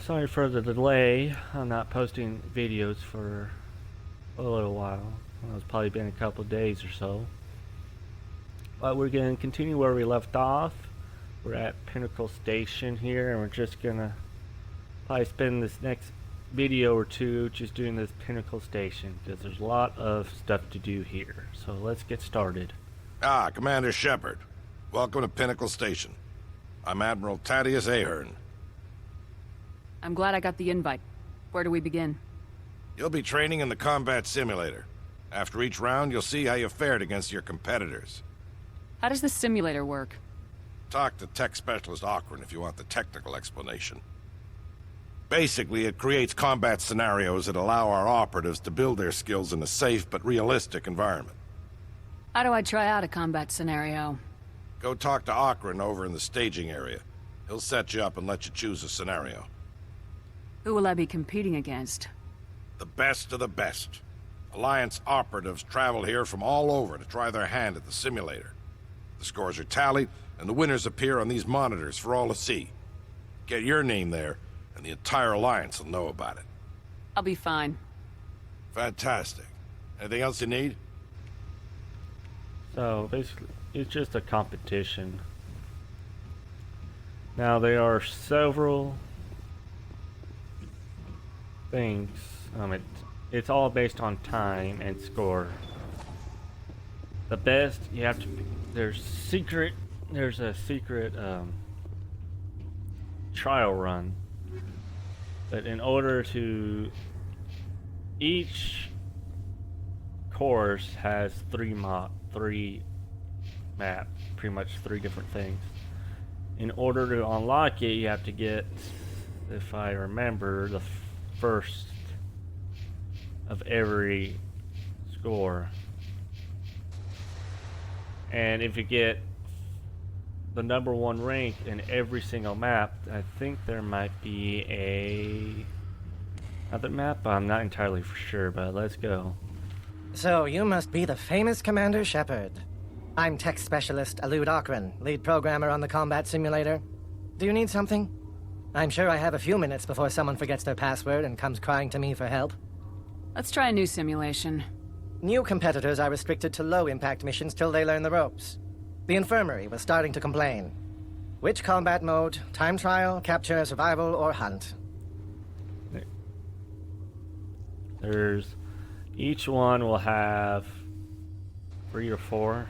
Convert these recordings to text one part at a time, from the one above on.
Sorry for the delay. I'm not posting videos for a little while. It's probably been a couple days or so. But we're going to continue where we left off. We're at Pinnacle Station here, and we're just going to probably spend this next video or two just doing this Pinnacle Station, because there's a lot of stuff to do here. So let's get started. Commander Shepard. Welcome to Pinnacle Station. I'm Admiral Thaddeus Ahern. I'm glad I got the invite. Where do we begin? You'll be training in the combat simulator. After each round, you'll see how you fared against your competitors. How does the simulator work? Talk to Tech Specialist Ocran if you want the technical explanation. Basically, it creates combat scenarios that allow our operatives to build their skills in a safe but realistic environment. How do I try out a combat scenario? Go talk to Ocran over in the staging area. He'll set you up and let you choose a scenario. Who will I be competing against? The best of the best. Alliance operatives travel here from all over to try their hand at the simulator. The scores are tallied, and the winners appear on these monitors for all to see. Get your name there, and the entire Alliance will know about it. I'll be fine. Fantastic. Anything else you need? So basically, it's just a competition. Now there are several things. It's all based on time and score. The best you have to. There's a secret trial run, but in order to, each course has three map, pretty much three different things. In order to unlock it, you have to get, if I remember, the first of every score. And if you get the #1 rank in every single map, I think there might be another map, but I'm not entirely for sure, but let's go. So, you must be the famous Commander Shepard. I'm Tech Specialist Alud Ocran, lead programmer on the combat simulator. Do you need something? I'm sure I have a few minutes before someone forgets their password and comes crying to me for help. Let's try a new simulation. New competitors are restricted to low-impact missions till they learn the ropes. The infirmary was starting to complain. Which combat mode? Time trial, capture, survival, or hunt? Each one will have 3 or 4.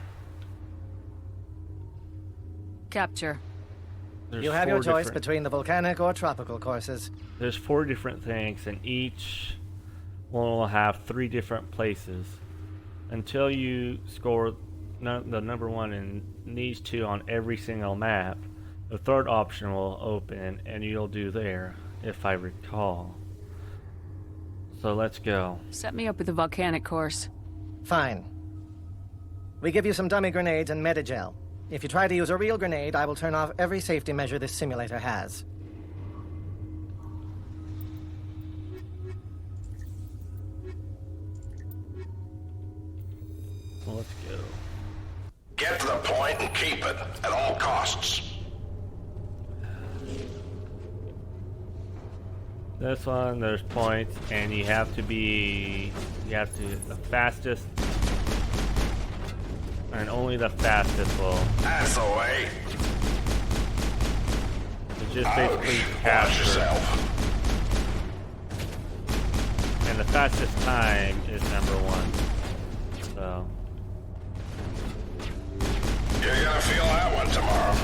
Capture. You have your choice between the volcanic or tropical courses. There's 4 different things, and each one will have 3 different places. Until you score the #1 in these 2 on every single map, the third option will open, and you'll do there, if I recall. So let's go. Set me up with the volcanic course. Fine. We give you some dummy grenades and Medigel. If you try to use a real grenade, I will turn off every safety measure this simulator has. Well, let's go. Get to the point and keep it, at all costs. This one, there's points, and the fastest, and only the fastest will. That's the way. It's just basically capture. Yourself. And the fastest time is #1. So. You're gonna feel that one tomorrow.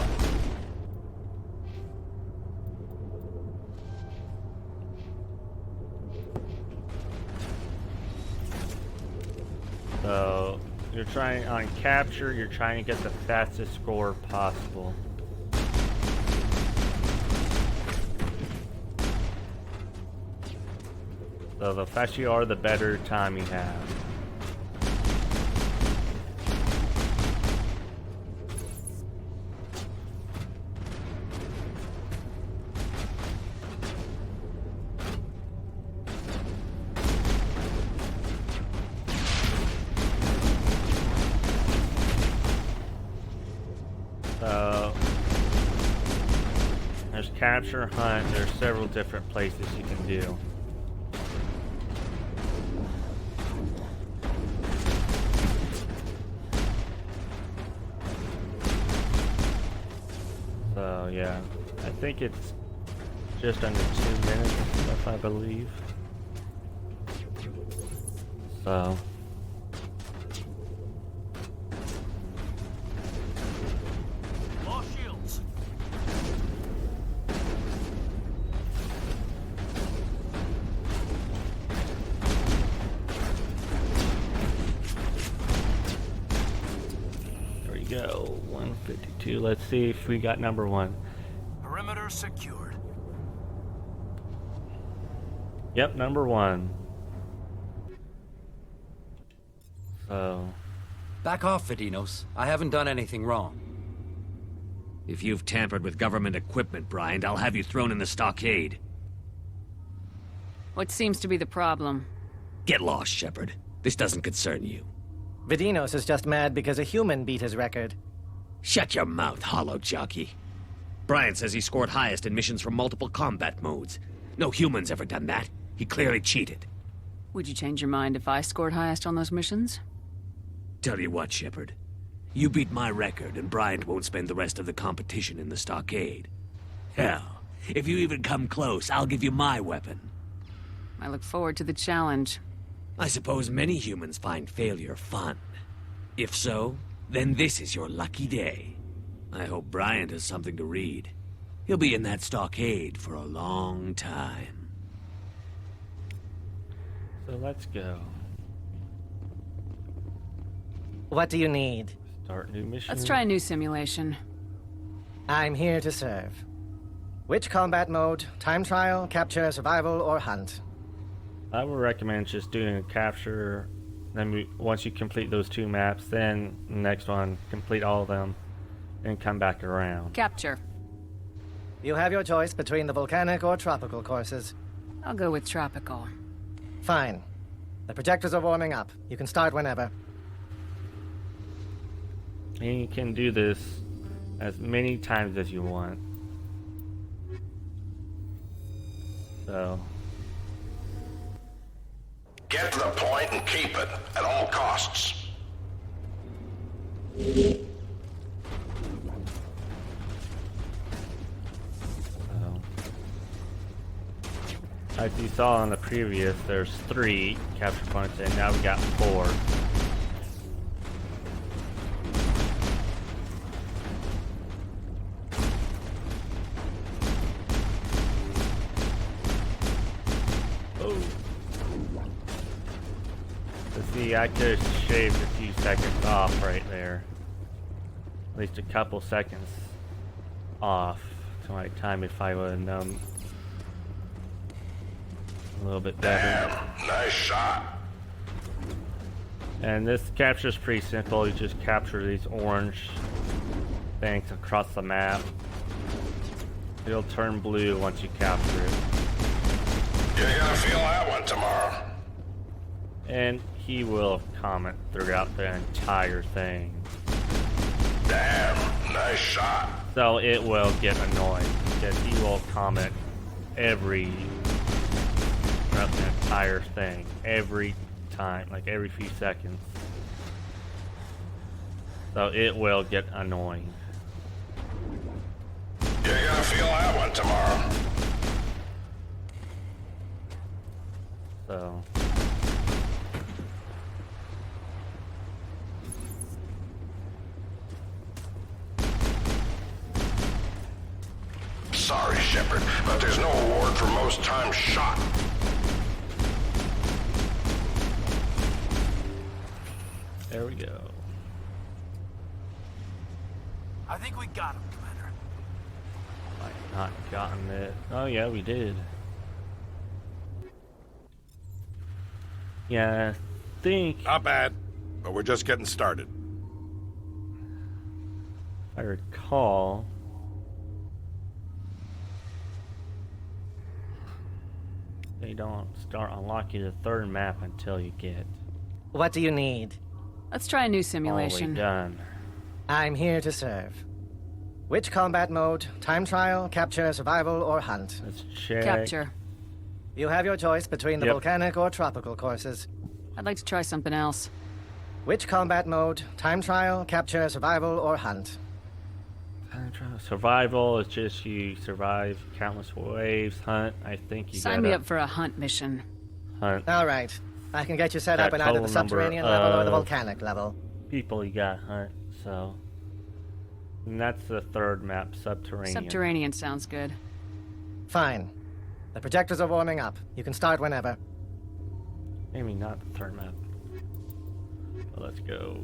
So, you're trying on capture, you're trying to get the fastest score possible. So the faster you are, the better time you have. capture, hunt, there's several different places you can do. So yeah, I think it's just under 2 minutes, if I believe. So More shields. there we go, 152. Let's see if we got number 1. Perimeter secured. Yep, number 1. So Back off, Vidinos. I haven't done anything wrong. If you've tampered with government equipment, Bryant, I'll have you thrown in the stockade. What seems to be the problem? Get lost, Shepard. This doesn't concern you. Vidinos is just mad because a human beat his record. Shut your mouth, hollow jockey. Bryant says he scored highest in missions from multiple combat modes. No human's ever done that. He clearly cheated. Would you change your mind if I scored highest on those missions? Tell you what, Shepard. You beat my record, and Bryant won't spend the rest of the competition in the stockade. Hell, if you even come close, I'll give you my weapon. I look forward to the challenge. I suppose many humans find failure fun. If so, then this is your lucky day. I hope Bryant has something to read. He'll be in that stockade for a long time. so let's go. What do you need? Start new mission. Let's try a new simulation. I'm here to serve. Which combat mode? Time trial, capture, survival, or hunt? I would recommend just doing a capture. Then once you complete those 2 maps, then the next one, complete all of them, and come back around. Capture. You have your choice between the volcanic or tropical courses. I'll go with tropical. Fine. The projectors are warming up. You can start whenever. And you can do this as many times as you want. So Get to the point and keep it at all costs. as you saw on the previous, there's 3 capture points, and now we got 4. See, I could have shaved a few seconds off right there. At least a couple seconds off to my time if I would have known a little bit better. Damn, nice shot. And this capture is pretty simple. You just capture these orange things across the map. It'll turn blue once you capture it. You're gonna feel that one tomorrow. And he will comment throughout the entire thing. Damn, nice shot. So it will get annoying because he will comment throughout the entire thing, every time, like every few seconds. So it will get annoying. You're gonna feel that one tomorrow. So Sorry, Shepard, but there's no award for most times shot. there we go. I think we got him, Commander. Might not gotten it. Oh yeah, we did. Yeah, I think Not bad, but we're just getting started. if I recall, they don't start unlocking the 3rd map until you get What do you need? Let's try a new all the way simulation. done. I'm here to serve. Which combat mode? Time trial, capture, survival, or hunt? Let's check. Capture. You have your choice between the Yep. volcanic or tropical courses. I'd like to try something else. Which combat mode? Time trial, capture, survival, or hunt? Survival is just you survive countless waves. Hunt, I think you Sign gotta me up for a hunt mission. hunt All right. I can get you set That up in either the total number subterranean level or the of- volcanic level. people you gotta hunt, so. And that's the third map, Subterranean. Subterranean sounds good. Fine. The projectors are warming up. You can start whenever. Maybe not the third map. But let's go.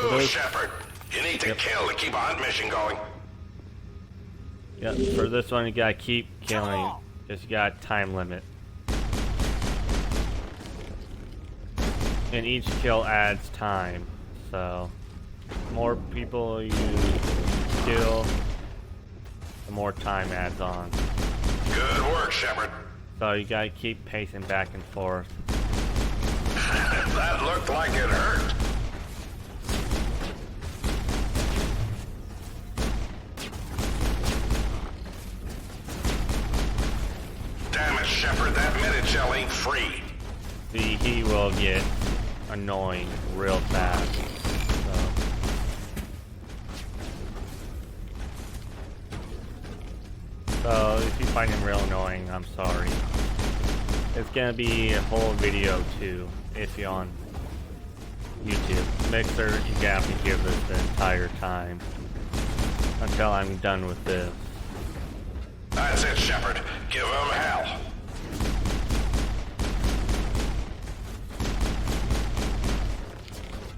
Move, Shepard. You need to kill to keep a hunt mission going. Yeah, for this one you gotta keep killing. Because you got a time limit. And each kill adds time. So, the more people you kill, the more time adds on. Good work, Shepard. So you gotta keep pacing back and forth. That looked like it hurt. Damn it, Shepard, that minute shell ain't free. He will get annoying real fast. So if you find him real annoying, I'm sorry. It's gonna be a whole video too, if you're on YouTube. Mixer, you have to give this the entire time until I'm done with this. That's it, Shepard. Give him hell.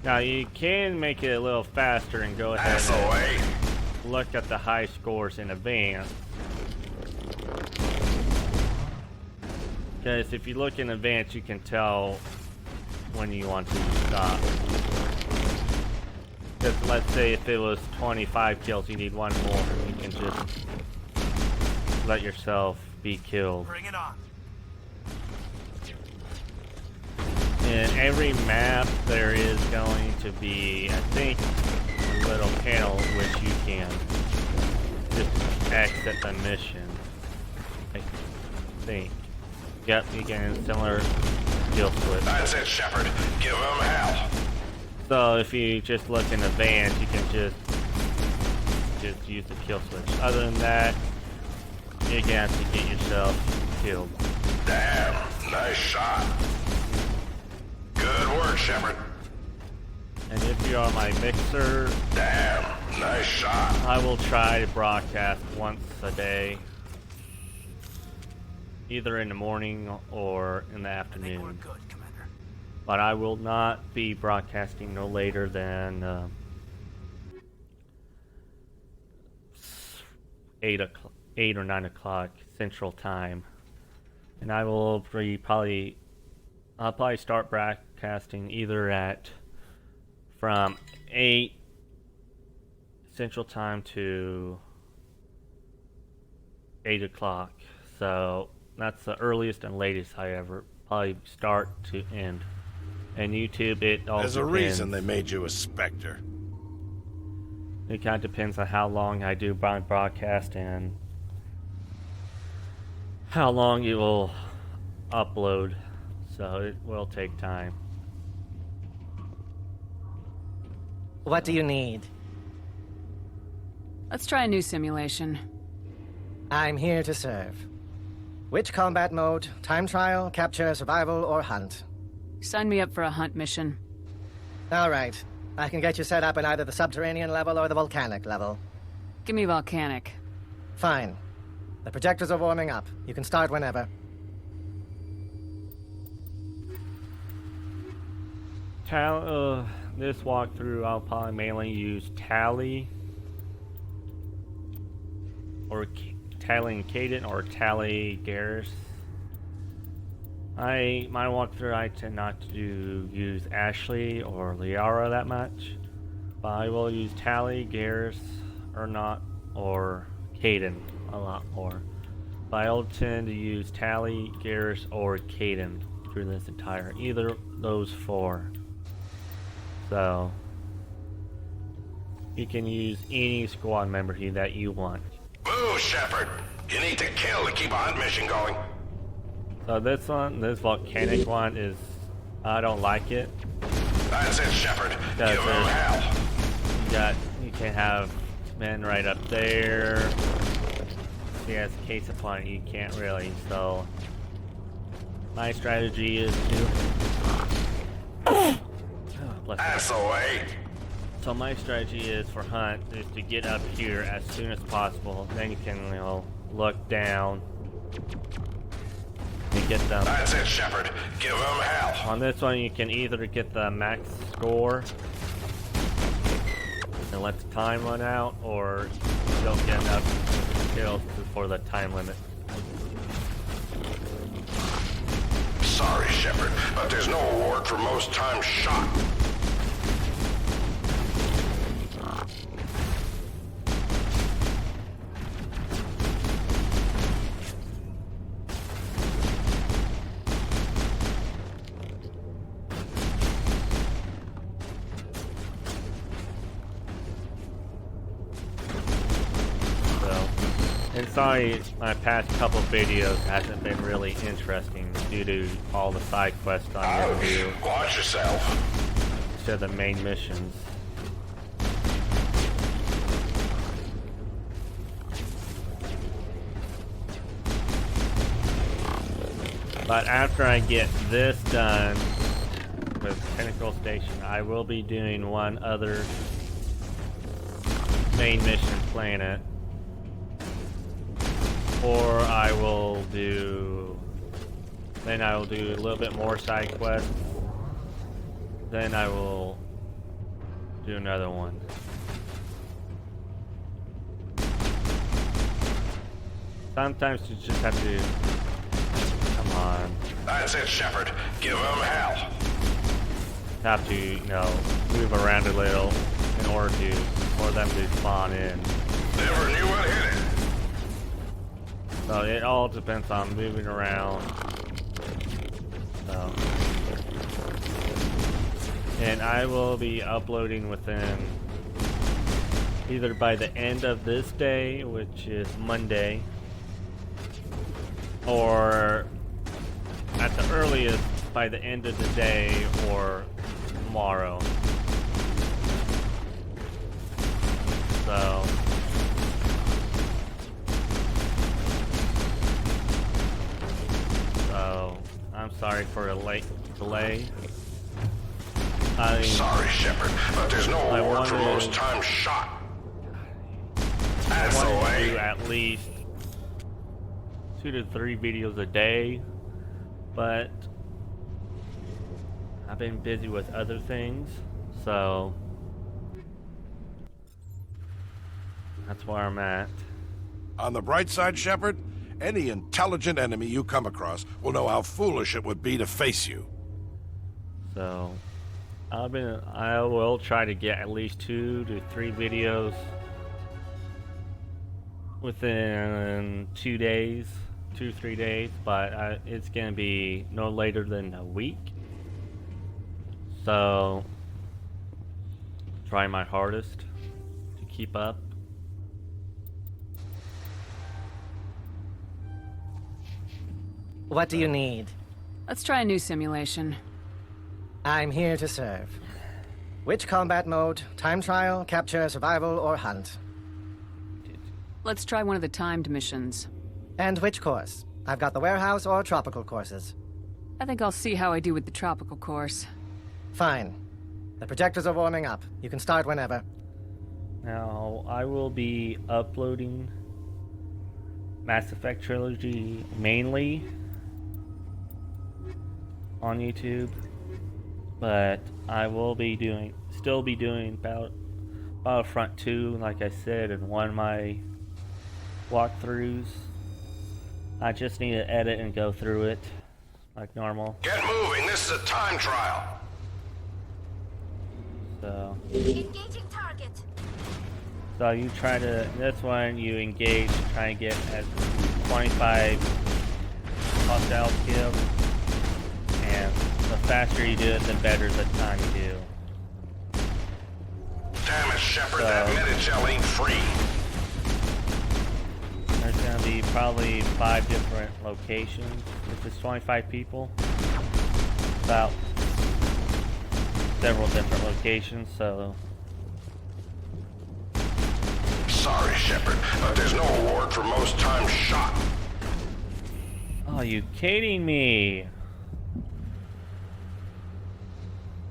Now you can make it a little faster and go ahead That's the way. and look at the high scores in advance. Because if you look in advance, you can tell when you want to stop. Because let's say if it was 25 kills, you need one more. You can just let yourself be killed. Bring it on. In every map, there is going to be, I think, a little panel which you can just exit the mission. I think. Yep, you can similar kill switch. That's it, Shepard. Give him hell. So if you just look in advance, you can just use the kill switch. Other than that, you're gonna have to get yourself killed. Damn, nice shot. Good work, Shepard. And if you're on my mixer, Damn, nice shot. I will try to broadcast once a day. Either in the morning or in the I think we're afternoon. good, Commander. But I will not be broadcasting no later than 8 or 9 o'clock Central Time. And I will I'll probably start broadcasting either from 8 Central Time to 8 o'clock. So that's the earliest and latest I ever probably start to end. And YouTube, it all There's a depends. reason they made you a Spectre. It kind of depends on how long I do my broadcast and how long it will upload. So it will take time. What do you need? Let's try a new simulation. I'm here to serve. Which combat mode? Time trial, capture, survival, or hunt? Sign me up for a hunt mission. All right. I can get you set up in either the subterranean level or the volcanic level. Give me volcanic. Fine. The projectors are warming up. You can start whenever. This walkthrough, I'll probably mainly use Tally or Tally and Caden or Tally Garrus. My walkthrough, I tend not to use Ashley or Liara that much, but I will use Tally, Garrus, or Caden a lot more. But I'll tend to use Tally, Garrus, or Caden through this entire, either those four. So, you can use any squad member here that you want. Move, Shepard. You need to kill to keep a hunt mission going. So this volcanic one is, I don't like it. That's it, Shepard. Give Because them hell. you can have men right up there. He has a case upon it, you can't really, so my strategy is to bless That's you. the way. So my strategy is for Hunt is to get up here as soon as possible. Then you can, look down and get them. That's it, Shepard. Give them hell. On this one, you can either get the max score and let the time run out, or you don't get enough kills before the time limit. Sorry, Shepard, but there's no award for most time shot. And sorry, my past couple videos hasn't been really interesting due to all the side quests I'm going to do Watch yourself. instead of the main missions. But after I get this done with Pinnacle Station, I will be doing one other main mission planet. Or I will do a little bit more side quests. Then I will do another one. Sometimes you just have to, come on, That's it, Shepard. Give them hell. have to, move around a little in order for them to spawn in. Never knew what hit it. So it all depends on moving around. So, and I will be uploading within either by the end of this day, which is Monday, or at the earliest by the end of the day or tomorrow. So I'm sorry for a late delay. Sorry, Shepard, but there's no I award for wanted- most time shot. I That's the wanted to way. do at least 2 to 3 videos a day, but I've been busy with other things, so that's where I'm at. On the bright side, Shepard, any intelligent enemy you come across will know how foolish it would be to face you. So I will try to get at least 2 to 3 videos within 2 days, 2 3 days, but it's gonna be no later than a week. So try my hardest to keep up. What do you need? Let's try a new simulation. I'm here to serve. Which combat mode? Time trial, capture, survival, or hunt? Let's try one of the timed missions. And which course? I've got the warehouse or tropical courses. I think I'll see how I do with the tropical course. Fine. The projectors are warming up. You can start whenever. Now I will be uploading Mass Effect Trilogy mainly on YouTube, but I will be still be doing Battlefront 2, like I said, in one of my walkthroughs. I just need to edit and go through it like normal. Get moving, this is a time trial. So Engaging target. you try to, this one you engage, try and get at 25 hostile kills, and the faster you do it, the better the time you do. Damn it, Shepard, that Medi-Gel ain't free. There's gonna be probably 5 different locations. If it's 25 people, about several different locations, so... Sorry, Shepard, but there's no reward for most times shot. Oh, you kidding me?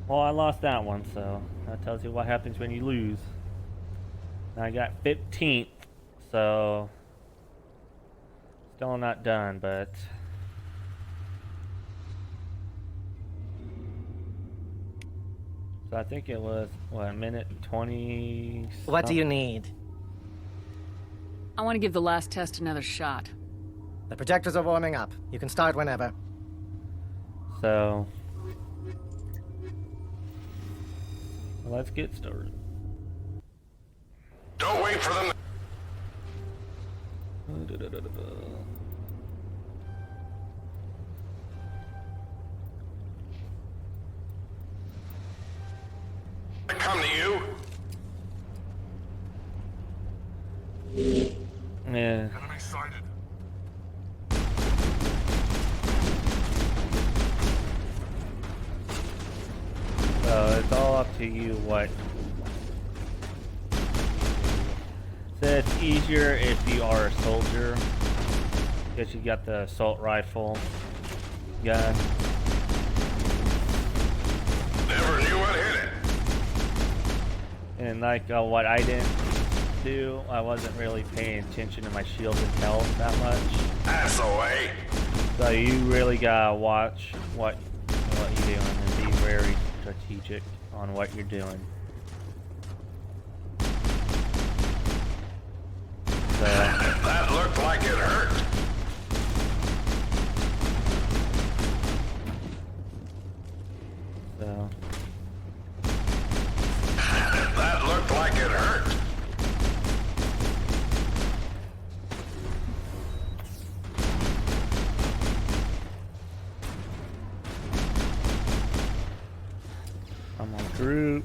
Well, I lost that one, so that tells you what happens when you lose. I got 15th, so still not done, but so I think it was what, a minute 20. What do you need? I want to give the last test another shot. The projectors are warming up. You can start whenever. So let's get started. Don't wait for them. To come to you. Yeah. Enemy sighted. So it's all up to you what. So it's easier if you are a soldier, because you got the assault rifle gun. Never knew what hit it. And like what I didn't do, I wasn't really paying attention to my shield and health that much. SOA. So you really gotta watch what you're doing and be very strategic on what you're doing. So, That looked like it hurt. so That looked like it hurt. I'm on group.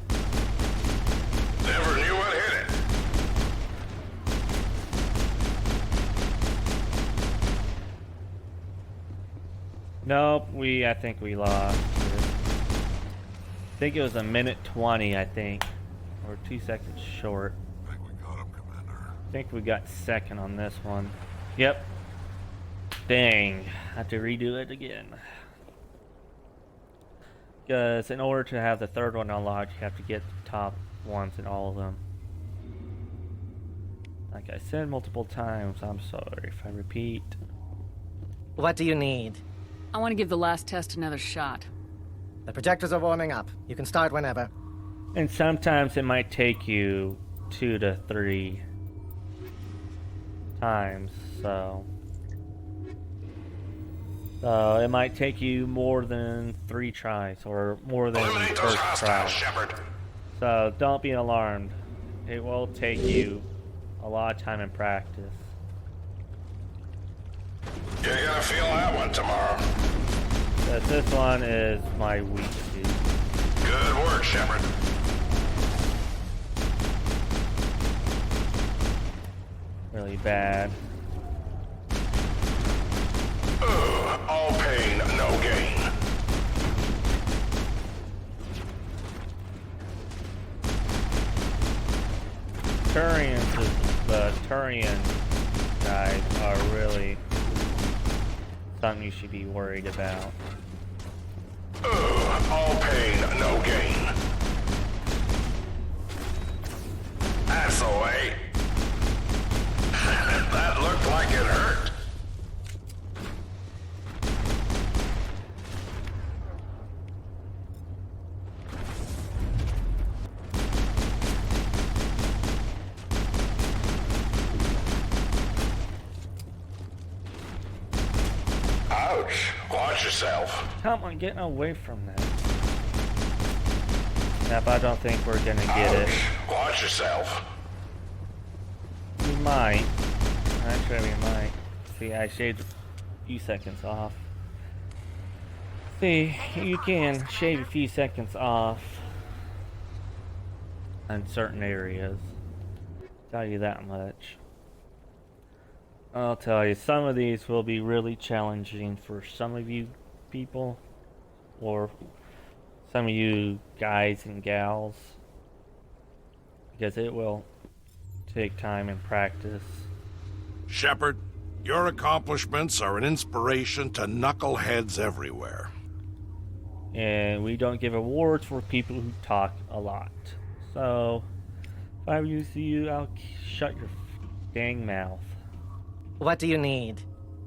Never knew what hit it. Nope, I think we lost. I think it was a minute 20, I think. Or 2 seconds short. I think we got him, Commander. I think we got second on this one. Yep. Dang. I have to redo it again. Because in order to have the third one unlocked, you have to get the top ones in all of them. Like I said multiple times, I'm sorry if I repeat. What do you need? I want to give the last test another shot. The projectors are warming up. You can start whenever. And sometimes it might take you 2 to 3 times, so it might take you more than 3 tries or more than the Eliminate those first hostiles, try. Shepard. So don't be alarmed. It will take you a lot of time in practice. You're gonna feel that one tomorrow. But this one is my weak suit. Good work, Shepard. Really bad. All pain, no gain. The Turian guys are really something you should be worried about. All pain, no gain. SOA. That looked like it hurt. Ouch. Watch yourself. How am I getting away from that? Yep, I don't think we're gonna get it. Ouch. Watch yourself. We might. Actually, we might. See, I shaved a few seconds off. See, you can shave a few seconds off. in certain areas. Tell you that much. I'll tell you, some of these will be really challenging for some of you people, or some of you guys and gals, because it will take time and practice. Shepard, your accomplishments are an inspiration to knuckleheads everywhere. And we don't give awards for people who talk a lot. So, if I use you, I'll shut your dang mouth. What do you need?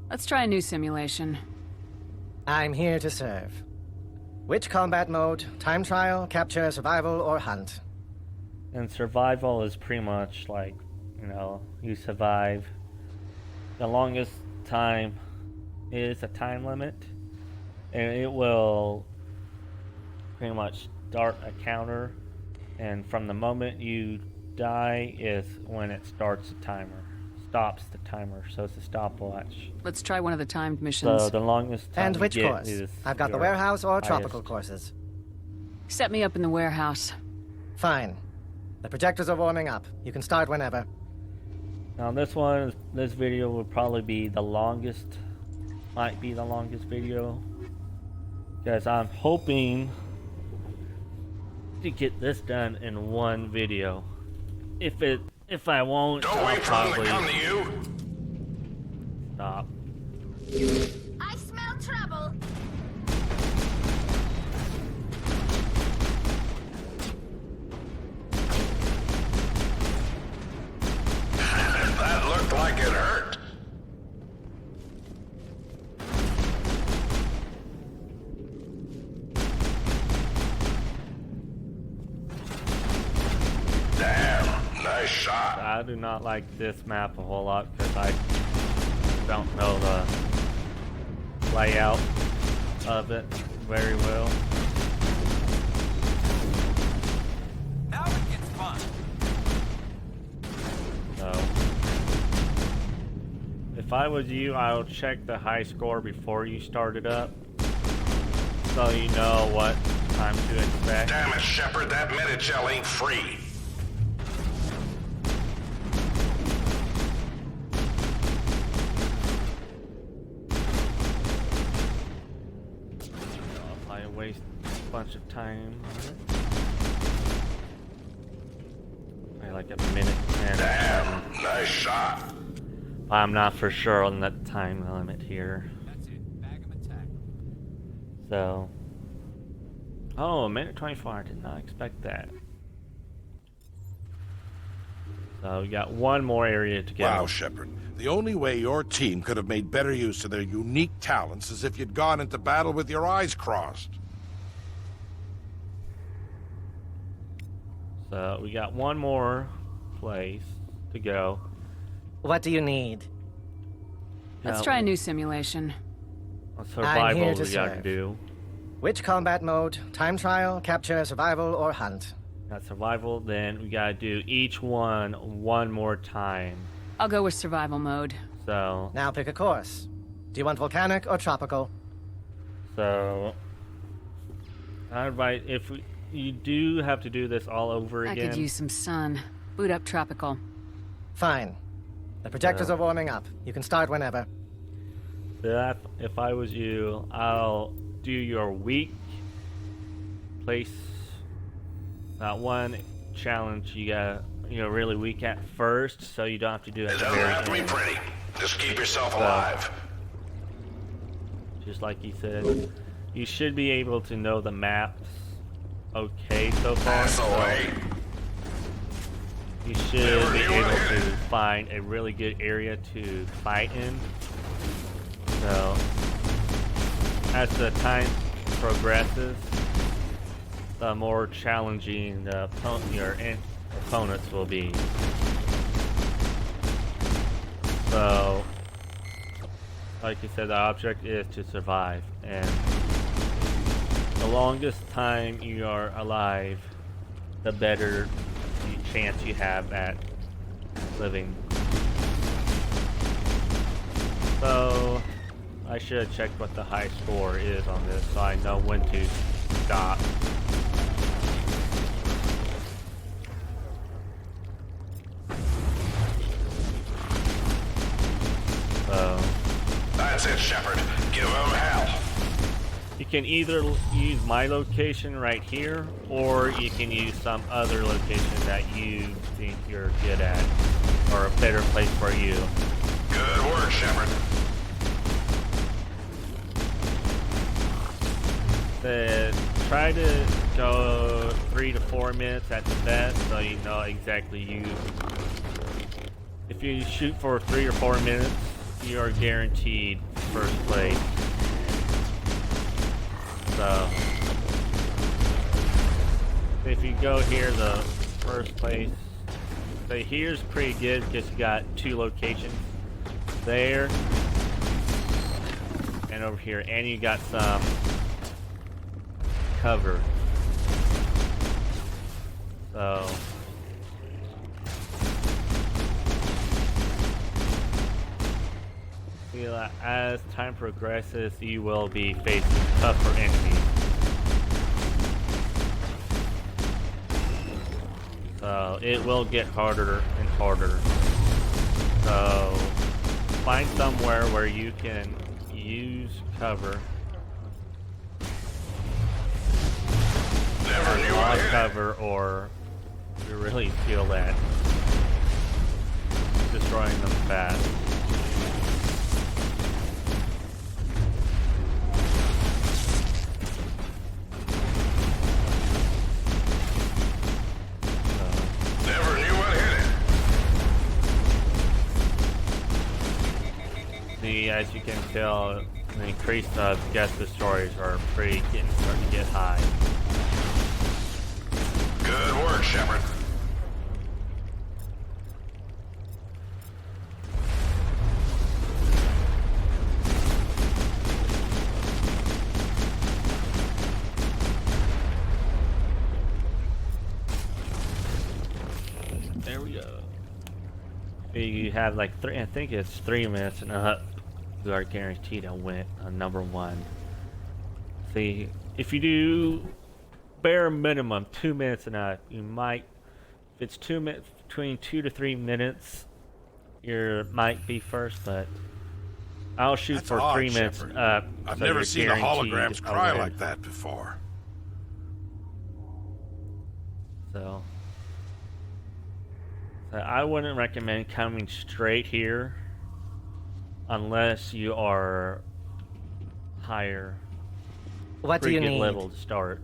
Let's try a new simulation. I'm here to serve. Which combat mode? Time trial, capture, survival, or hunt? And survival is pretty much like, you survive. The longest time is a time limit, and it will pretty much start a counter, and from the moment you die is when it starts the timer. Stops the timer, so it's a stopwatch. Let's try one of the timed missions. So the longest time And you which get course? is I've got the your warehouse or tropical highest. courses. Set me up in the warehouse. Fine. The projectors are warming up. You can start whenever. Now this video will probably be the longest, might be the longest video, because I'm hoping to get this done in one video. If I won't, Don't I'll wait for them to probably come to you. stop. I smell trouble. That looked like it hurt. Damn, nice shot. I do not like this map a whole lot because I don't know the layout of it very well. Now it gets fun. So, if I was you, I would check the high score before you start it up, so you know what time to expect. Damn it, Shepard, that Medi-Gel ain't free. If I waste a bunch of time on it. Probably like a minute and Damn, nice shot. I'm not for sure on the time limit here. That's it. Bag 'em attack. So, oh, a minute 24. I did not expect that. So we got one more area to go. Wow, Shepard. The only way your team could have made better use of their unique talents is if you'd gone into battle with your eyes crossed. So we got one more place to go. What do you need? Let's Now, try a new simulation. a survival here to we got to serve. do. Which combat mode? Time trial, capture, survival, or hunt? Got survival, then we got to do each one more time. I'll go with survival mode. So, Now pick a course. Do you want volcanic or tropical? alright, if you do have to do this all over I again. could use some sun. Boot up tropical. Fine. The projectors are warming up. You can start whenever. That, if I was you, I'll do your weak place. That one challenge you got, really weak at first, so you don't have to do it It at the doesn't very have to be end. pretty. Just keep yourself alive. Just like you said, you should be able to know the maps okay so far. Pass so away. you should be able to find a really good area to fight in. So, as the time progresses, the more challenging your opponents will be. So, like you said, the object is to survive, and the longest time you are alive, the better the chance you have at living. So, I should have checked what the high score is on this, so I know when to stop. So That's it, Shepard. Give them hell. you can either use my location right here, or you can use some other location that you think you're good at, or a better place for you. Good work, Shepard. Try to go 3 to 4 minutes at the best, so you know exactly If you shoot for 3 or 4 minutes, you are guaranteed first place. So if you go here, the first place. So here's pretty good because you got 2 locations there and over here, and you got some cover. So as time progresses, you will be facing tougher enemies. So it will get harder and harder. So find somewhere where you can use cover. Never knew I hit it. Cover, or you really feel that destroying them fast. Never knew I hit it. See, as you can tell, the increase of gas destroyers are starting to get high. Good work, Shepard. There we go. You have like I think it's 3 minutes and up. You are guaranteed to win on number 1. See, if you do bare minimum 2 minutes and up, you might. If it's 2 minutes, between 2 to 3 minutes, you might be first. But I'll shoot That's for odd, 3 minutes Shepard. up. I've so never you're seen the guaranteed holograms a cry win. like that before. So I wouldn't recommend coming straight here unless you are higher. What do you Pretty good need? level to start.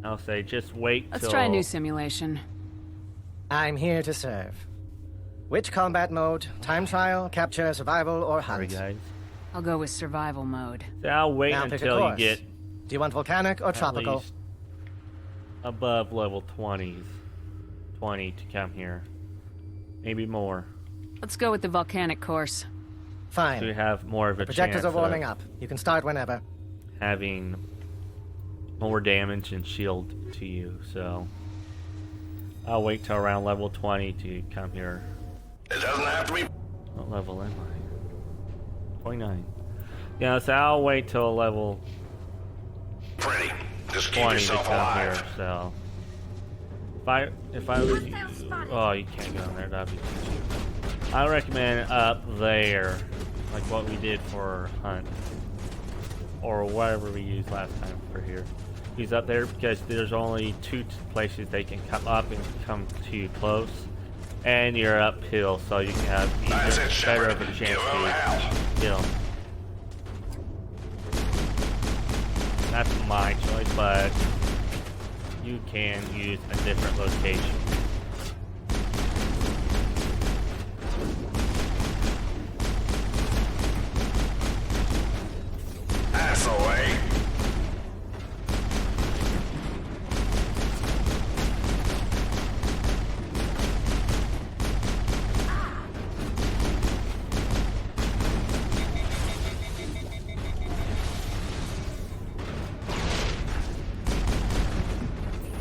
I'll say just wait Let's till try a new simulation. I'm here to serve. Which combat mode? Time trial, capture, survival, or Sorry hunt? guys. I'll go with survival mode. So I'll wait Now pick a until you course. get Do you want volcanic or at tropical? least above level 20 to come here. Maybe more. Let's go with the volcanic course. Fine. So you have more of a Projectors chance are warming of up. You can start whenever. having more damage and shield to you, so I'll wait till around level 20 to come here. It doesn't have to be. What level am I? 29. Yeah, so I'll wait till level Pretty. Just keep 20 to yourself come alive. here, so if I was you, oh, you can't go in there, that'd be too cheap. I recommend up there, like what we did for hunt, or whatever we used last time for here. He's up there because there's only 2 places they can come up and come too close, and you're uphill, so you can have That's it, better Shepard. of a chance Give 'em hell. to kill. That's my choice, but you can use a different location. That's the way.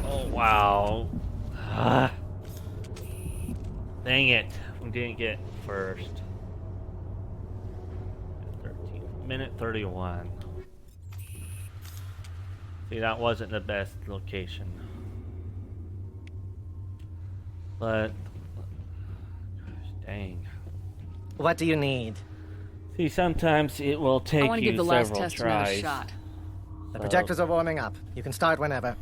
Oh, wow. Ah. Dang it. We didn't get first. 13. Minute 31. See, that wasn't the best location. But, gosh, dang. What do you need? See, sometimes it will I take want to you give the last several test tries. another shot. The So- projectors are warming up. You can start whenever.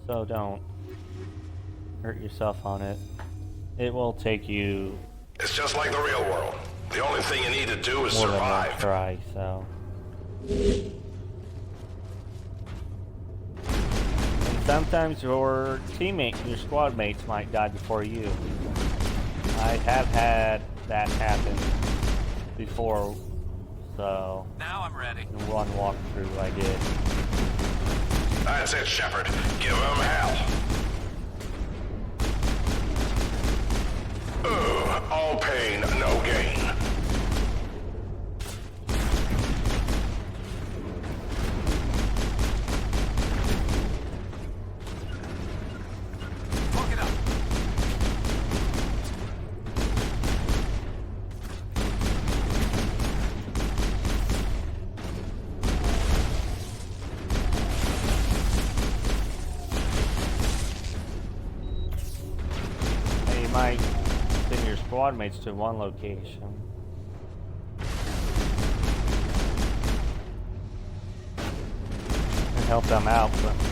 So don't hurt yourself on it. It will take you It's just like the real world. The only thing you need to do is more than one survive. try, so. And sometimes your teammate, your squad mates might die before you. I have had that happen before, so Now I'm ready. in one walkthrough I did. That's it, Shepard. Give them hell. All pain, no gain. Hook it up. And you might send your squad mates to one location. And help them out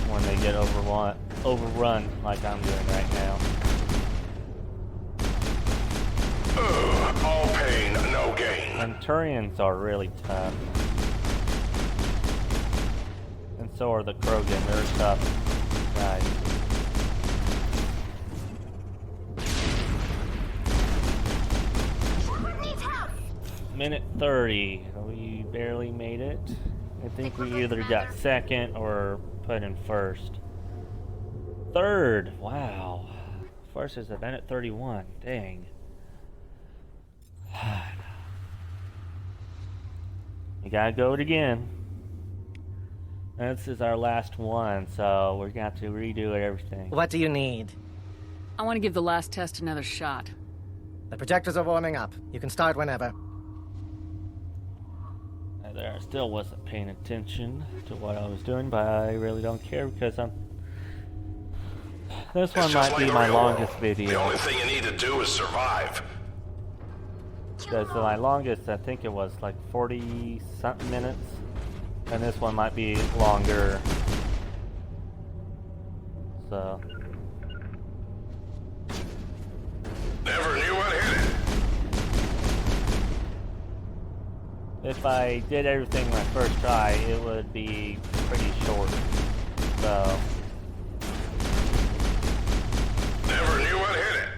when they get overrun like I'm doing right now. All pain, no gain. And Turians are really tough. And so are the Krogan. They're tough guys. Needs help. Minute 30. We barely made it. I think we either got second or put in first. Third. Wow. First is at minute 31. Dang. We gotta go it again. This is our last one, so we're gonna have to redo it, everything. What do you need? I want to give the last test another shot. The projectors are warming up. You can start whenever. There, I still wasn't paying attention to what I was doing, but I really don't care because I'm. This one It's just might like be the my real longest world. The video. only thing you need to do is survive. Because my longest, I think it was like 40 something minutes, and this one might be longer. So. Never knew what hit it. If I did everything my first try, it would be pretty short. So. Never knew what hit it.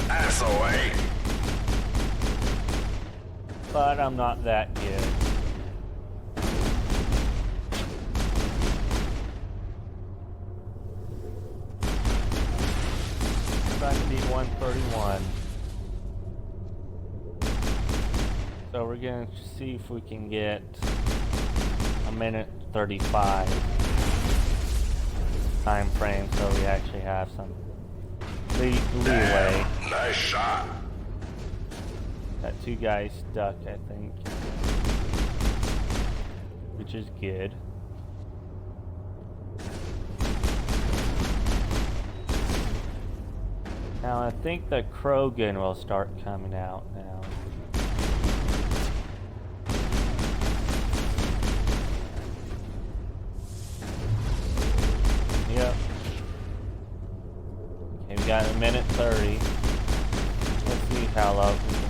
That's the way. But I'm not that good. Trying to beat 131. So we're gonna see if we can get a minute 35 time frame, so we actually have some leeway. Nice shot. Got two guys stuck, I think, which is good. Now I think the Krogan will start coming out now. Yep. Okay, we got a minute 30. Let's see how low we can.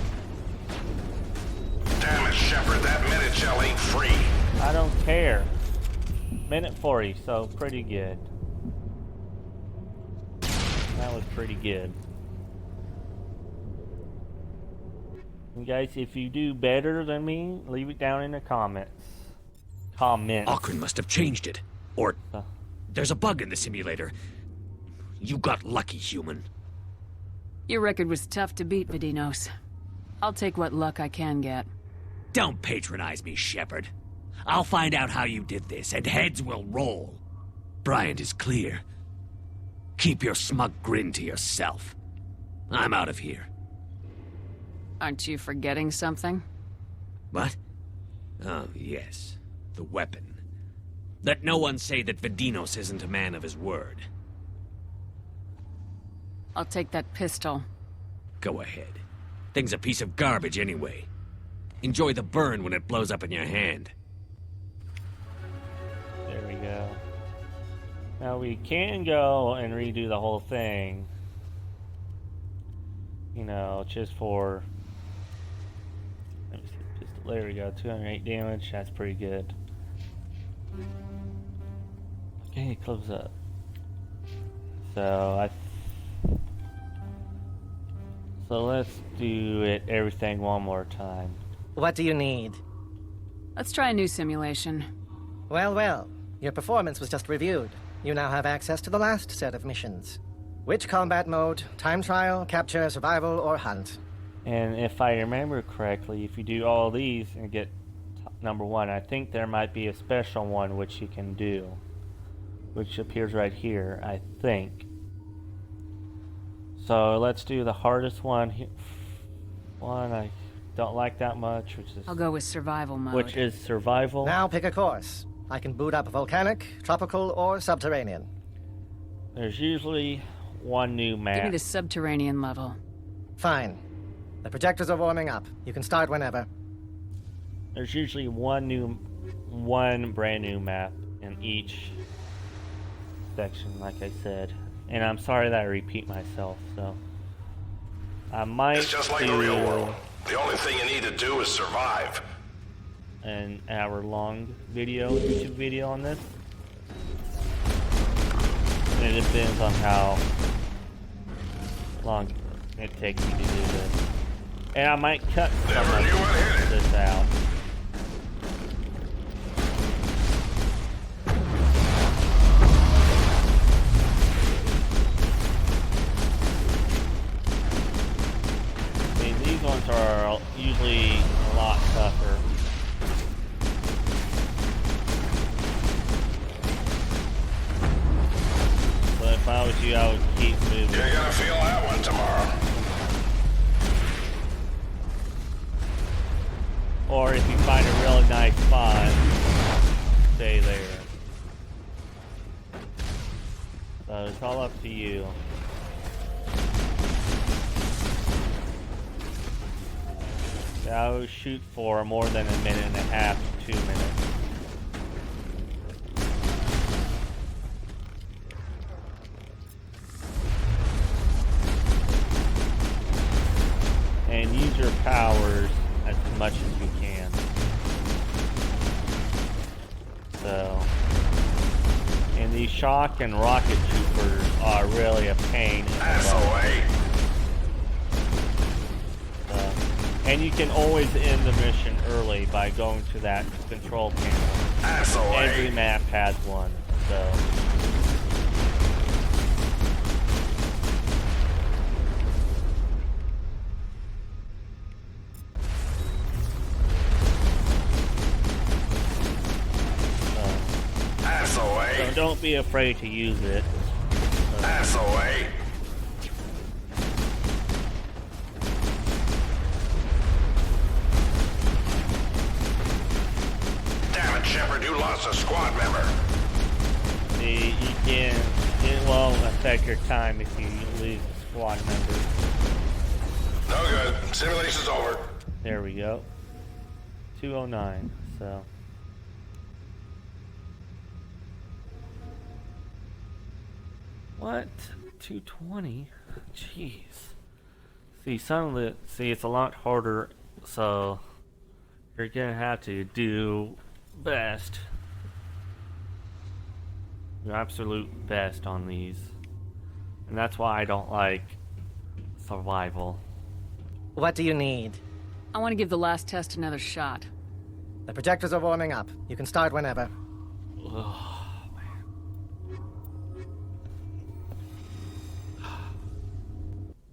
Damn it, Shepard, that minute shell ain't free. I don't care. Minute 40, so pretty good. That was pretty good. And guys, if you do better than me, leave it down in the comments. Auckland must have changed it. Or Uh. there's a bug in the simulator. You got lucky, human. Your record was tough to beat, Vidinos. I'll take what luck I can get. Don't patronize me, Shepard. I'll find out how you did this, and heads will roll. Bryant is clear. Keep your smug grin to yourself. I'm out of here. Aren't you forgetting something? What? Oh, yes. The weapon. Let no one say that Vidinos isn't a man of his word. I'll take that pistol. Go ahead. Thing's a piece of garbage anyway. Enjoy the burn when it blows up in your hand. There we go. Now we can go and redo the whole thing. You know, just for... Let me see, there we go, 208 damage, that's pretty good. Okay, close up. So let's do everything one more time. What do you need? Let's try a new simulation. Well, well. Your performance was just reviewed. You now have access to the last set of missions. Which combat mode? Time trial, capture, survival, or hunt? And if I remember correctly, if you do all these and get number 1, I think there might be a special one which you can do, which appears right here, I think. So let's do the hardest one. One I don't like that much, which is... I'll go with survival mode. Which is survival. Now pick a course. I can boot up volcanic, tropical, or subterranean. There's usually one new map. Give me the subterranean level. Fine. The projectors are warming up. You can start whenever. There's usually one brand new map in each section, like I said. And I'm sorry that I repeat myself, so I might It's just like the real world. The only thing you need to do is survive. An hour-long YouTube video on this. And it depends on how long it takes me to do this. And I might cut some of this out. These ones are usually a lot tougher. But if I was you, I would keep moving. You're gonna feel that one tomorrow. Or if you find a really nice spot, stay there. So it's all up to you. I would shoot for more than a minute and a half to 2 minutes. And use your powers as much as you can. So, and these shock and rocket troopers are really a pain in the butt. And you can always end the mission early by going to that control panel. Every map has one, so. So don't be afraid to use it. Damn it, Shepard, you lost a squad member. See, it won't affect your time if you lose a squad member. No good. Simulation's over. There we go. 209, so. What? 220? Jeez. See, it's a lot harder, so you're gonna have to do best. Your absolute best on these. And that's why I don't like survival. What do you need? I want to give the last test another shot. The projectors are warming up. You can start whenever.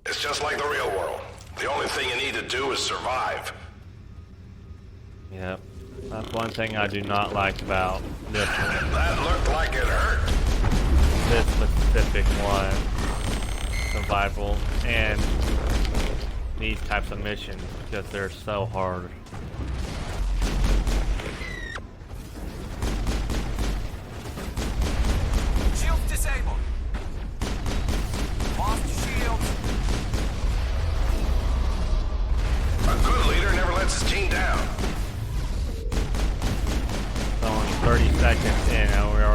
It's just like the real world. The only thing you need to do is survive. Yep. That's one thing I do not like about this one. That looked like it hurt. This specific one. Survival. And these types of missions, because they're so hard. Shields disabled. Lost shields.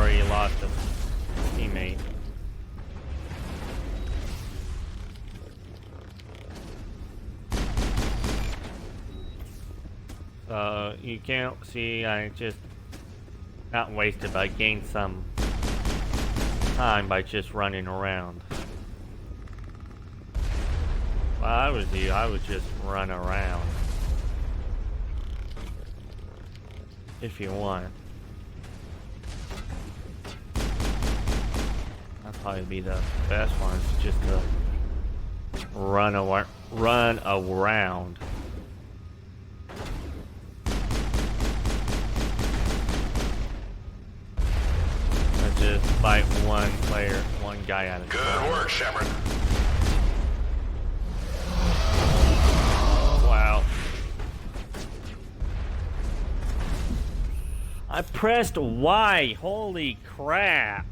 where he lost a teammate. So you can't see, I just not wasted, but I gained some time by just running around. If I was you, I would just run around. If you want. That'd probably be the best one, is just to run around. Just fight one player, one guy at a time. Good work, Shepard. Wow. I pressed Y. Holy crap.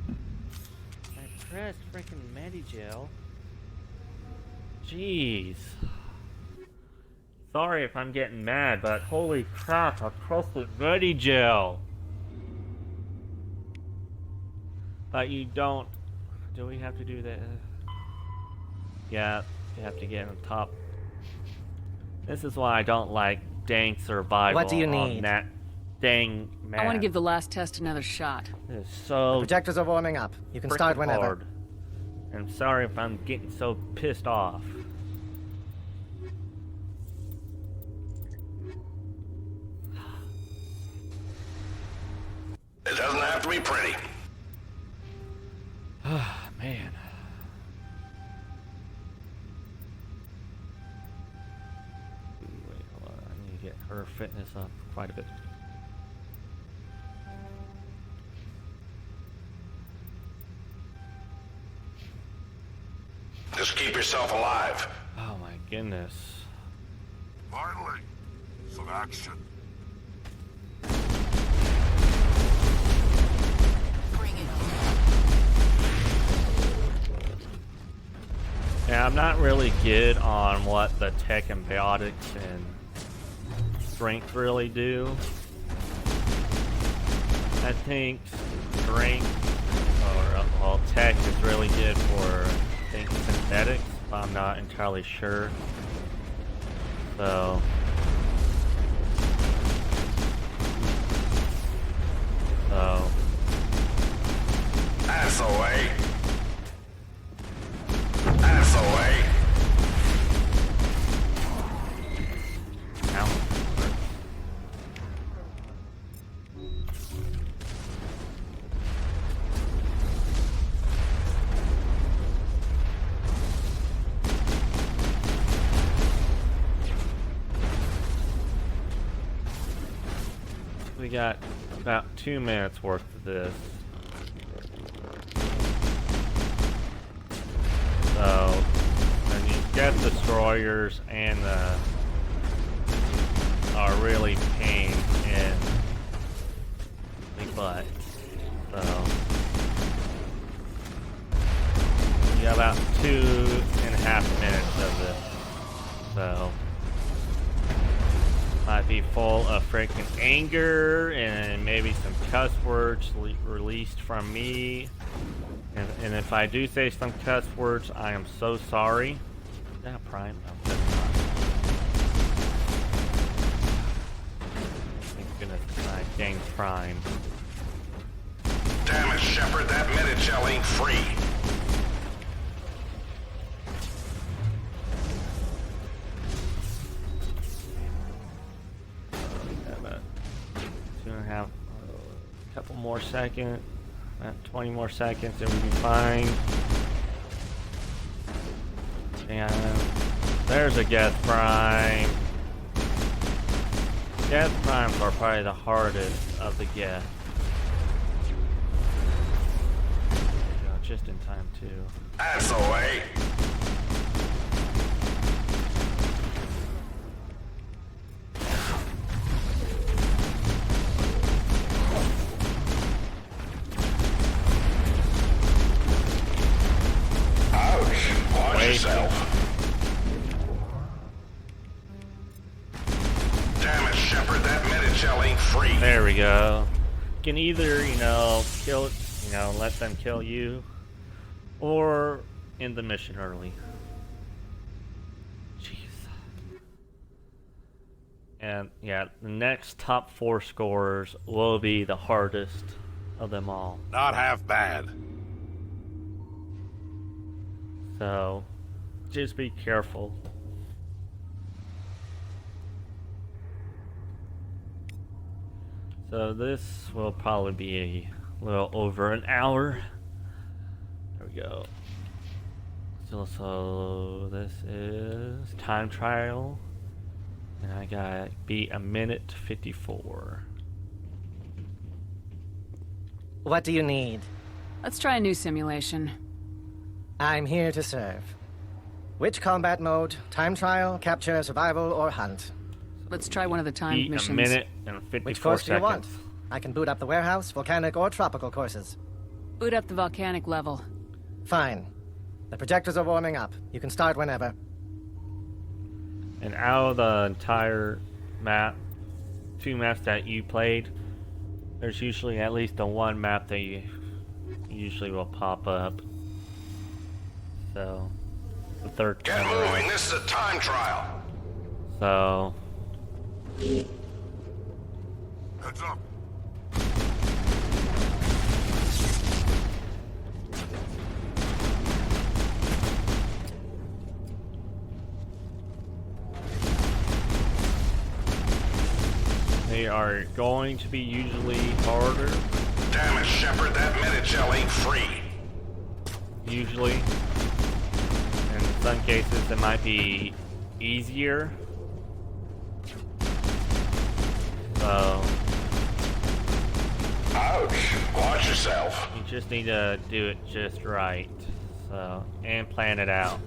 I pressed freaking Medigel. Jeez. Sorry if I'm getting mad, but holy crap, I pressed the Medigel. But you don't. Do we have to do that? Yeah, you have to get on top. This is why I don't like dang survival. What do you on need? that dang map. I want to give the last test another shot. It's so Projectors are warming up. You can start freaking whenever. hard. I'm sorry if I'm getting so pissed off. It doesn't have to be pretty. Man. Wait, hold on. I need to get her fitness up quite a bit. Just keep yourself alive. Oh my goodness. Finally, some action. Yeah, I'm not really good on what the tech and biotics and strength really do. I think strength or well, tech is really good for I think synthetics, but I'm not entirely sure. So Ass away. Ass away. ow. We got about 2 minutes worth of this. So, and these Death Destroyers and are really pain in the butt. So, you got about 2.5 minutes of this. So, might be full of freaking anger and maybe some cuss words released from me. And if I do say some cuss words, I am so sorry. Is that Prime? No, that's not. Thank goodness I gained Prime. Damn it, Shepard, that Medigel ain't free. About 2.5, a couple more seconds. About 20 more seconds and we'll be fine. And there's a Geth Prime. Geth Primes are probably the hardest of the Geth. There you go, just in time too. Ass away. Yourself. Damn it, Shepard, that Medigel ain't free. There we go. You can either, you know, kill it You know, let them kill you, or end the mission early. Jeez. And yeah, the next top 4 scorers will be the hardest of them all. Not half bad. So, just be careful. So this will probably be a little over an hour. There we go. So this is time trial. And I got beat a minute 54. What do you need? Let's try a new simulation. I'm here to serve. Which combat mode? Time trial, capture, survival, or hunt? Let's try one of the timed Beat missions. a minute and 54 Which course do you want? seconds. I can boot up the warehouse, volcanic, or tropical courses. Boot up the volcanic level. Fine. The projectors are warming up. You can start whenever. And out of the entire map, 2 maps that you played, there's usually at least the 1 map that you usually will pop up. So, the third Get time around. moving. This is a time trial. So, Heads up. they are going to be usually harder, Damn it, Shepard, that minute shell ain't free. usually. In some cases, it might be easier. So, Ouch. Watch yourself. you just need to do it just right. So, and plan it out.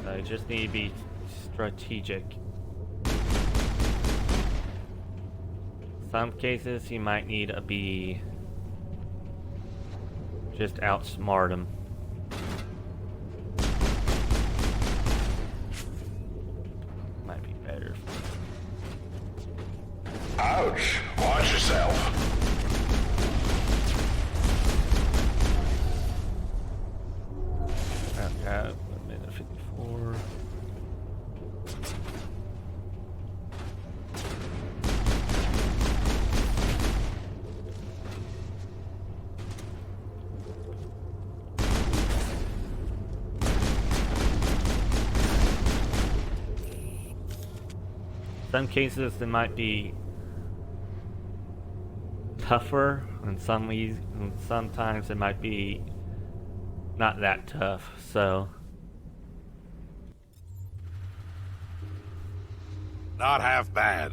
So, you just need to be strategic. Some cases, you might need to be just outsmart them. Might be better. Ouch. Watch yourself. Okay, a minute 54. Some cases it might be tougher, and sometimes it might be not that tough. So Not half bad.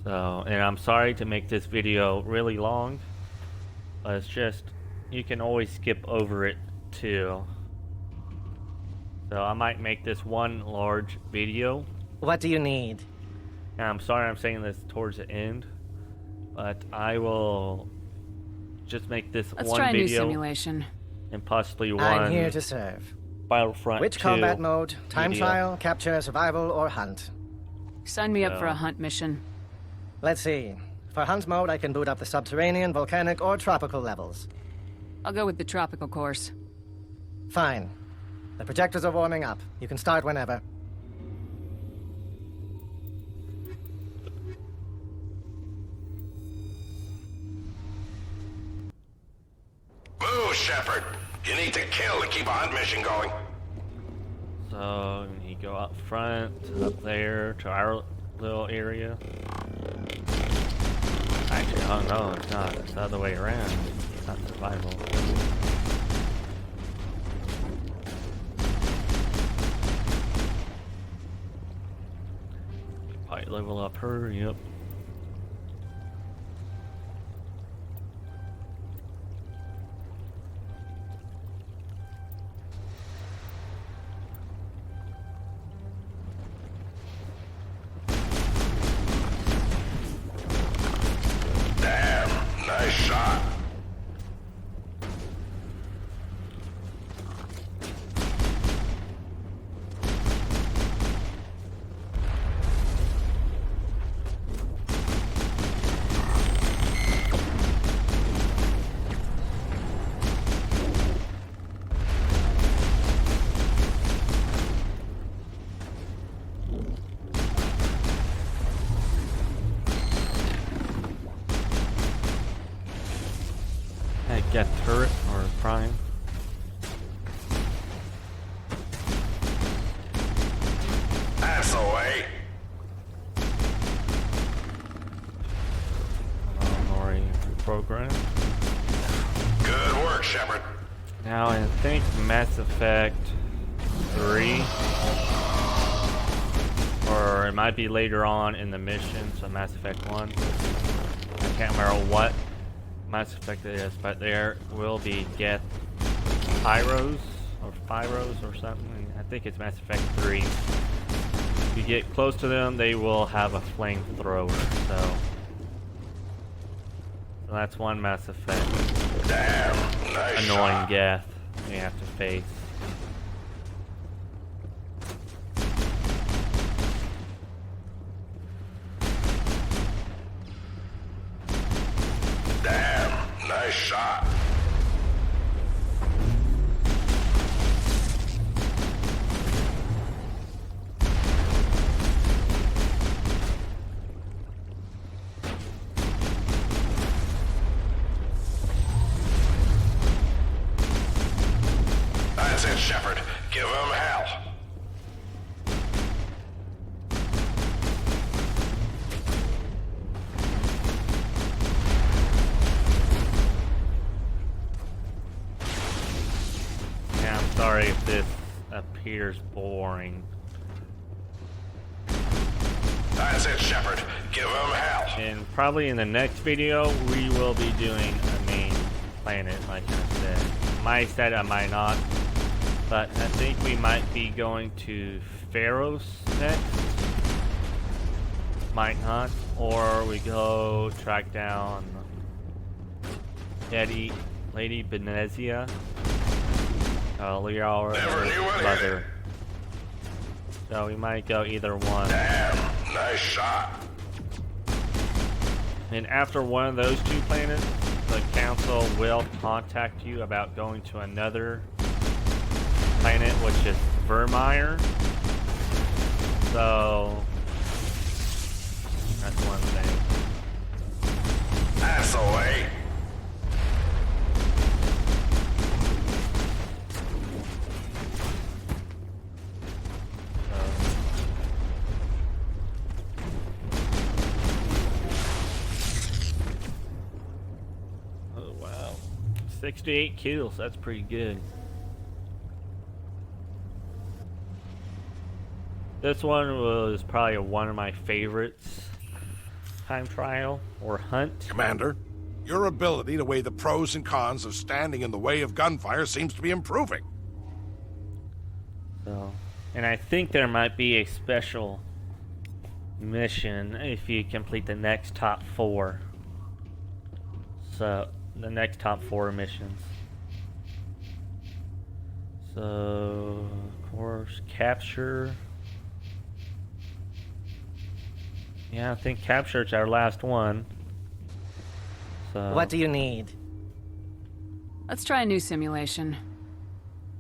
and I'm sorry to make this video really long, but it's just you can always skip over it too. So I might make this one large video. What do you need? And I'm sorry I'm saying this towards the end, but I will just make this Let's one try a new video simulation. and possibly one I'm here to serve. Battlefront Which 2 combat mode? Time video. trial, capture, survival, or hunt? Sign me up for So- a hunt mission. Let's see. For hunt mode, I can boot up the subterranean, volcanic, or tropical levels. I'll go with the tropical course. Fine. The projectors are warming up. You can start whenever. Move, Shepard. You need to kill to keep a hunt mission going. So you go up front, up there to our little area. Actually, oh no, it's not. It's the other way around. It's not survival. Probably level up her. Yep. Damn, nice shot. Now I think Mass Effect 3, or it might be later on in the mission, so Mass Effect 1. I can't remember what Mass Effect it is, but there will be Geth Pyros or something. I think it's Mass Effect 3. If you get close to them, they will have a flamethrower, so that's one Mass Effect. Damn, nice Annoying shot. Geth you have to face. Damn, nice shot. That's it, Shepard. Give him hell. Yeah, I'm sorry if this appears boring. That's it, Shepard. Give him hell. And probably in the next video, we will be doing a main planet, like I said. Might said I might not, but I think we might be going to Pharos next. Might not, or we go track down Lady Benezia. Liara Never knew it. mother. So we might go either one. Damn, nice shot. And after one of those two planets, the council will contact you about going to another planet, which is Vermeer. So that's one thing. That's the way. Oh wow, 68 kills. That's pretty good. This one was probably one of my favorites. Time trial or hunt. Commander, your ability to weigh the pros and cons of standing in the way of gunfire seems to be improving. So, and I think there might be a special mission if you complete the next top 4. So, the next top 4 missions. So, of course, capture. Yeah, I think capture's our last one. So, What do you need? Let's try a new simulation.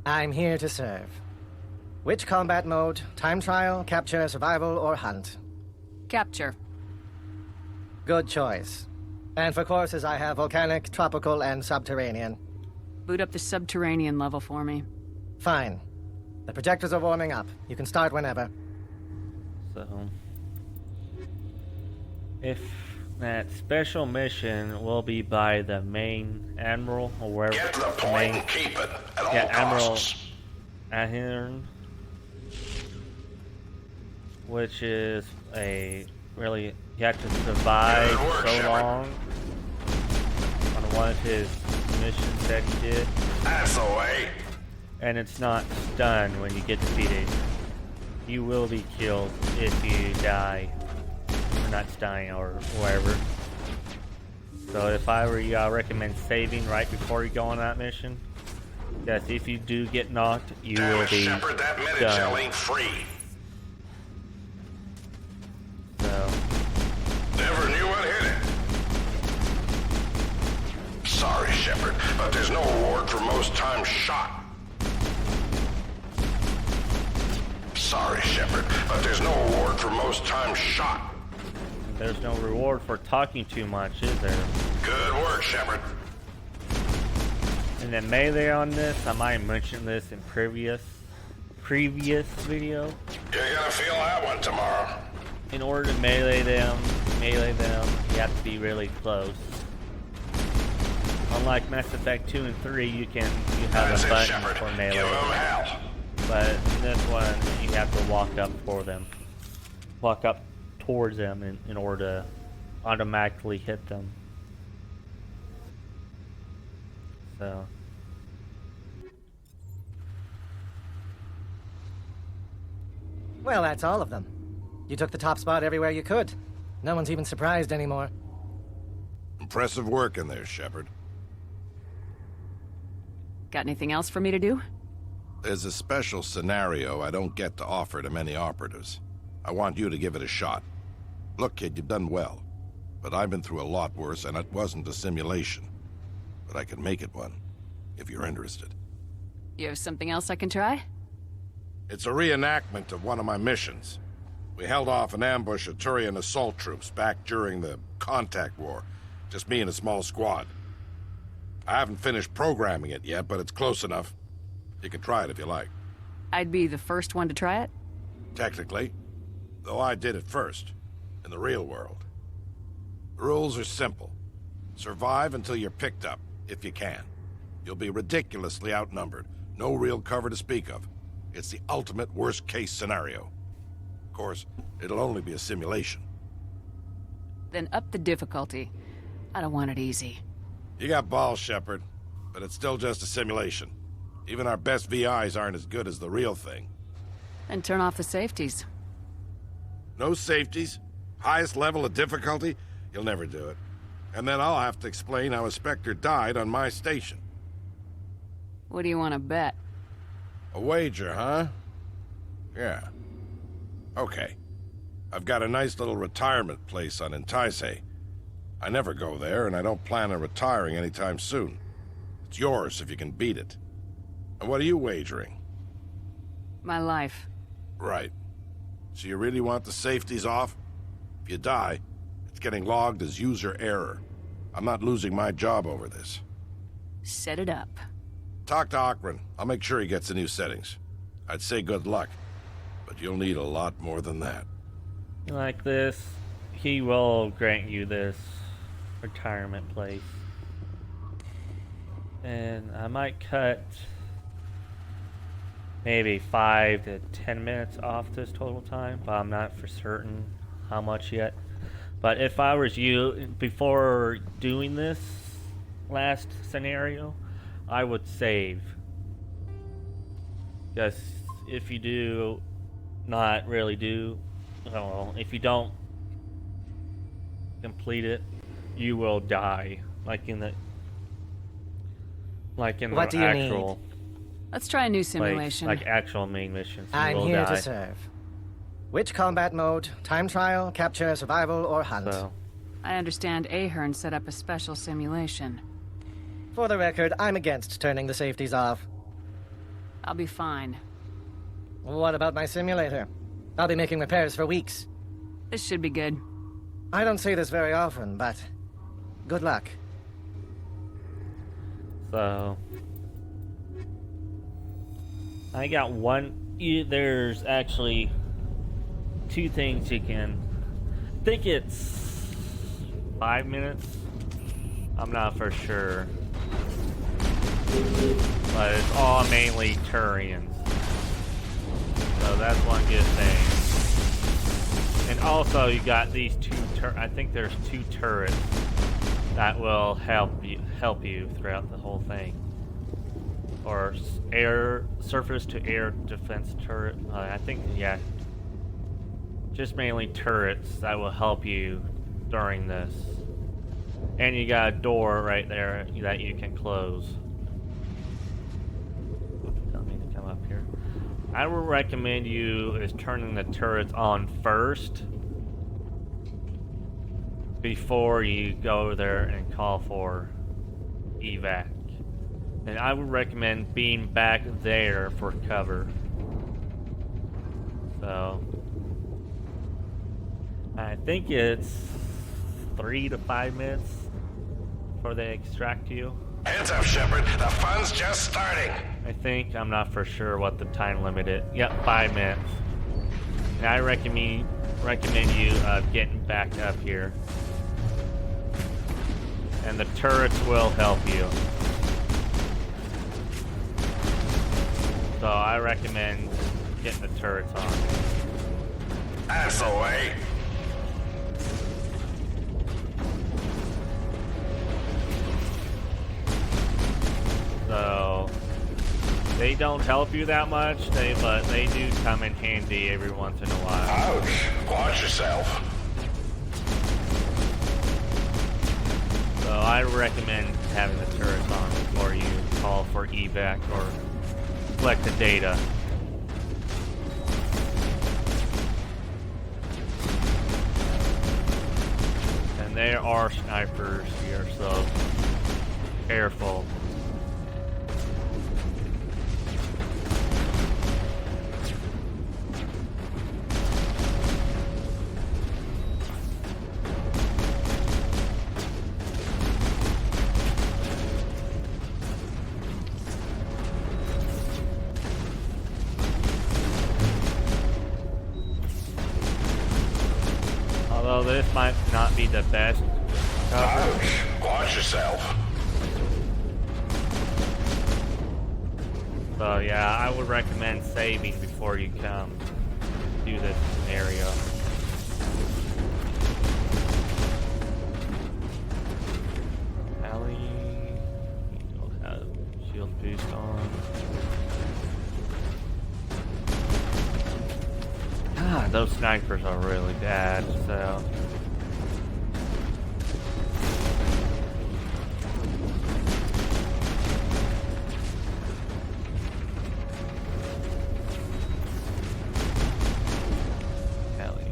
I'm here to serve. Which combat mode? Time trial, capture, survival, or hunt? Capture. Good choice. And for courses, I have volcanic, tropical, and subterranean. Boot up the subterranean level for me. Fine. The projectors are warming up. You can start whenever. So, if that special mission will be by the main admiral or wherever. Get to the point and keep it at all Admiral costs. Ahern, which is a really, you have to survive Good work, so Shepard. long on one of his missions that he did, That's the way. and it's not stun when you get defeated. You will be killed if you die, or not dying, or whatever. So if I were you, I recommend saving right before you go on that mission. Yes, if you do get knocked, you Damn will it, be Shepard, that Medi-Gel done. ain't free. So, Never knew what hit it. Sorry, Shepard, but there's no reward for most times shot. Sorry, Shepard, but there's no reward for most times shot. there's no reward for talking too much, is there? Good work, Shepard. And then melee on this, I might mention this in previous video. You're gonna feel that one tomorrow. In order to melee them, you have to be really close. Unlike Mass Effect 2 and 3, you have a button for melee. But in this one, you have to walk up for them. Walk up towards them in order to automatically hit them. So. Well, that's all of them. You took the top spot everywhere you could. No one's even surprised anymore. Impressive work in there, Shepard. Got anything else for me to do? There's a special scenario I don't get to offer to many operatives. I want you to give it a shot. Look, kid, you've done well. But I've been through a lot worse, and it wasn't a simulation. But I can make it one, if you're interested. You have something else I can try? It's a reenactment of one of my missions. We held off an ambush of Turian assault troops back during the Contact War. Just me and a small squad. I haven't finished programming it yet, but it's close enough. You can try it if you like. I'd be the first one to try it? Technically. Though I did it first. In the real world. The rules are simple. Survive until you're picked up, if you can. You'll be ridiculously outnumbered. No real cover to speak of. It's the ultimate worst-case scenario. Of course, it'll only be a simulation. Then up the difficulty. I don't want it easy. You got balls, Shepard, but it's still just a simulation. Even our best VIs aren't as good as the real thing. And turn off the safeties. No safeties? Highest level of difficulty? You'll never do it. And then I'll have to explain how a Spectre died on my station. What do you want to bet? A wager, huh? Yeah. Okay. I've got a nice little retirement place on Entice. I never go there, and I don't plan on retiring anytime soon. It's yours if you can beat it. And what are you wagering? My life. Right. So you really want the safeties off? If you die, it's getting logged as user error. I'm not losing my job over this. Set it up. Talk to Akron. I'll make sure he gets the new settings. I'd say good luck, but you'll need a lot more than that. Like this, he will grant you this retirement place. And I might cut maybe 5 to 10 minutes off this total time, but I'm not for certain how much yet. But if I was you, before doing this last scenario, I would save. Because if you do not really do, well, if you don't complete it, you will die. Like in the What do you actual need? Let's try a new place, simulation. like actual main missions. You I'm will here die. to serve. Which combat mode? Time trial, capture, survival, or hunt? So, I understand Ahern set up a special simulation. For the record, I'm against turning the safeties off. I'll be fine. What about my simulator? I'll be making repairs for weeks. This should be good. I don't say this very often, but good luck. so I got one. There's actually 2 things you can. I think it's 5 minutes. I'm not for sure. But it's all mainly Turians. So that's one good thing. And also you got these 2 I think there's 2 turrets that will help you throughout the whole thing. Or surface to air defense turret. I think, yeah. Just mainly turrets that will help you during this. And you got a door right there that you can close. Tell me to come up here. I would recommend you is turning the turrets on first before you go there and call for evac. And I would recommend being back there for cover. So I think it's 3 to 5 minutes before they extract you. Hands up, Shepard. The fun's just starting. I think. I'm not for sure what the time limit is. Yep, 5 minutes. And I recommend you getting back up here. And the turrets will help you. So I recommend getting the turrets on. That's the way. So they don't help you that much, but they do come in handy every once in a while. Ouch. Watch yourself. So I recommend having the turrets on before you call for evac or collect the data. And there are snipers here, so careful. Although this might not be the best cover. Ouch. Watch yourself. So yeah, I would recommend saving before you come do this scenario. Ellie, you'll have shield boost on. God, those snipers are really bad, so. Ellie.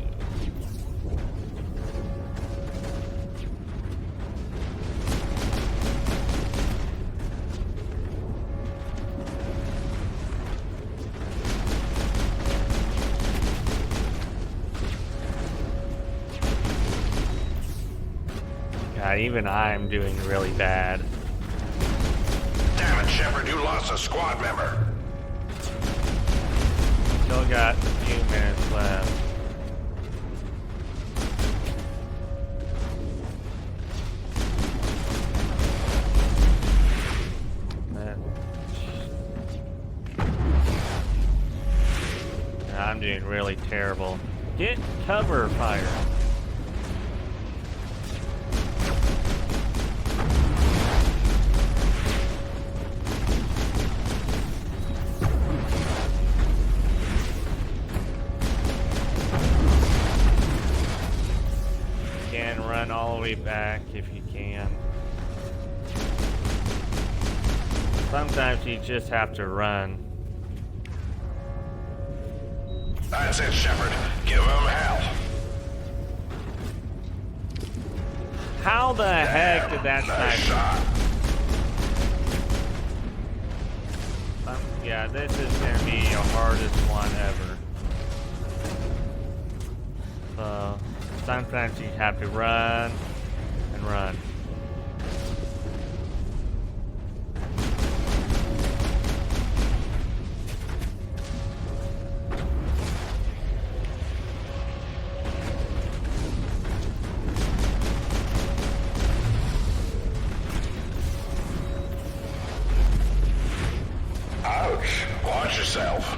God, even I'm doing really bad. Damn it, Shepard, you lost a squad member. Still got a few minutes left. I'm doing really terrible. Get cover fire. Again, run all the way back if you can. Sometimes you just have to run. That's it, Shepard. Give him hell. How the heck did that Nice sniper? shot. Yeah, this is gonna be the hardest one ever. So sometimes you have to run and run. Ouch. Watch yourself.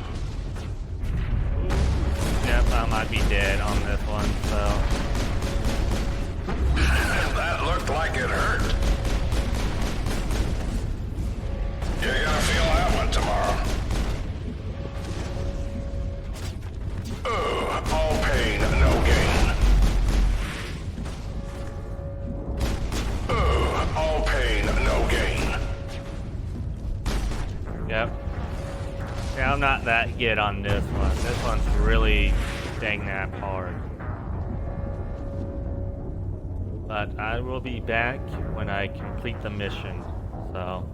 Yep, I might be dead on this one, so. That looked like it hurt. You're gonna feel that one tomorrow. Ooh, all pain, no gain. Ooh, all pain, no gain. Yep. Yeah, I'm not that good on this one. This one's really dang that hard. But I will be back when I complete the mission, so.